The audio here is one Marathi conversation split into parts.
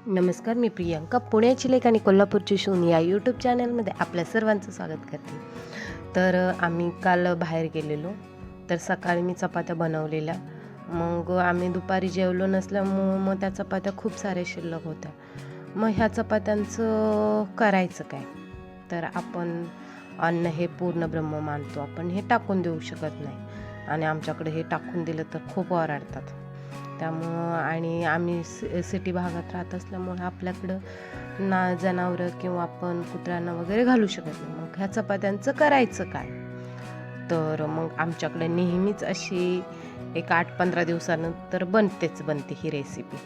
नमस्कार, मी प्रियांका पुण्याची लेख आणि कोल्हापूरची शून या यूट्यूब चॅनलमध्ये आपल्या सर्वांचं स्वागत करते. तर आम्ही काल बाहेर गेलेलो, तर सकाळी मी चपात्या बनवलेल्या. मग आम्ही दुपारी जेवलो नसल्यामुळं मग त्या चपात्या खूप साऱ्या शिल्लक होत्या. मग ह्या चपात्यांचं करायचं काय? तर आपण अन्न हे पूर्ण ब्रह्म मानतो, आपण हे टाकून देऊ शकत नाही. आणि आमच्याकडे हे टाकून दिलं तर खूप ओरडतात. त्यामुळं आणि आम्ही सिटी भागात राहत असल्यामुळे आपल्याकडं ना जनावरं किंवा आपण कुत्र्यांना वगैरे घालू शकत नाही. मग ह्या चपात्यांचं करायचं काय? तर मग आमच्याकडे नेहमीच अशी एक 8-15 दिवसानंतर बनते ही रेसिपी.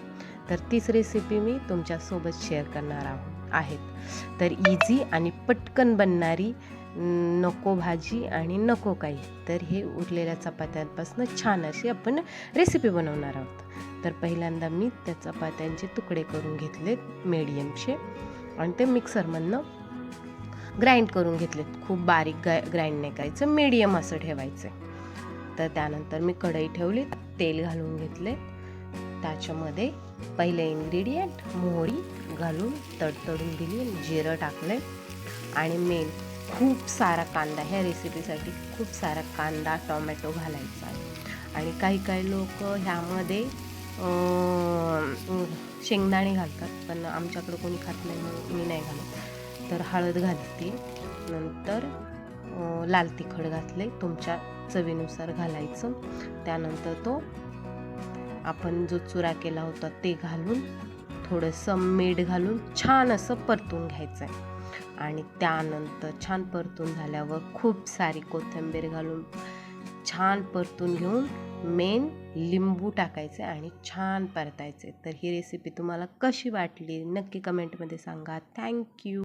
तर तीच रेसिपी मी तुमच्यासोबत शेअर करणार आहेत. तर इझी आणि पटकन बनणारी, नको भाजी आणि नको काही, तर हे उरलेल्या चपात्यांपासून छान अशी आपण रेसिपी बनवणार आहोत. तर पहिल्यांदा मी त्या चपात्यांचे तुकडे करून घेतलेत मीडियमचे आणि ते मिक्सरमधनं ग्राइंड करून घेतलेत. खूप बारीक ग्राइंड नाही करायचं, मीडियम असं ठेवायचं. तर त्यानंतर मी कढई ठेवली, तेल घालून घेतले. त्याच्यामध्ये पहिले इन्ग्रेडियंट मोहरी घालून तडतडून दिली, जिरं टाकले आणि मेन खूप सारा कांदा. ह्या रेसिपीसाठी खूप सारा कांदा टोमॅटो घालायचा आहे. आणि काही लोक ह्यामध्ये शेंगदाणे घालतात, पण आमच्याकडं कोणी खात नाही म्हणून मी नाही घालत. तर हळद घालते, नंतर लाल तिखट घातले, तुमच्या चवीनुसार घालायचं. त्यानंतर तो आपण जो चुरा केला होता ते घालून थोडंसं मीठ घालून छान असं परतून घ्यायचं आहे. आणि त्यानंतर छान परतून झाल्यावर खूप सारी कोथिंबीर घालून छान परतून घेऊन मेन लिंबू टाकायचे आणि छान परतायचे. तर ही रेसिपी तुम्हाला कशी वाटली नक्की कमेंटमध्ये सांगा. थँक्यू.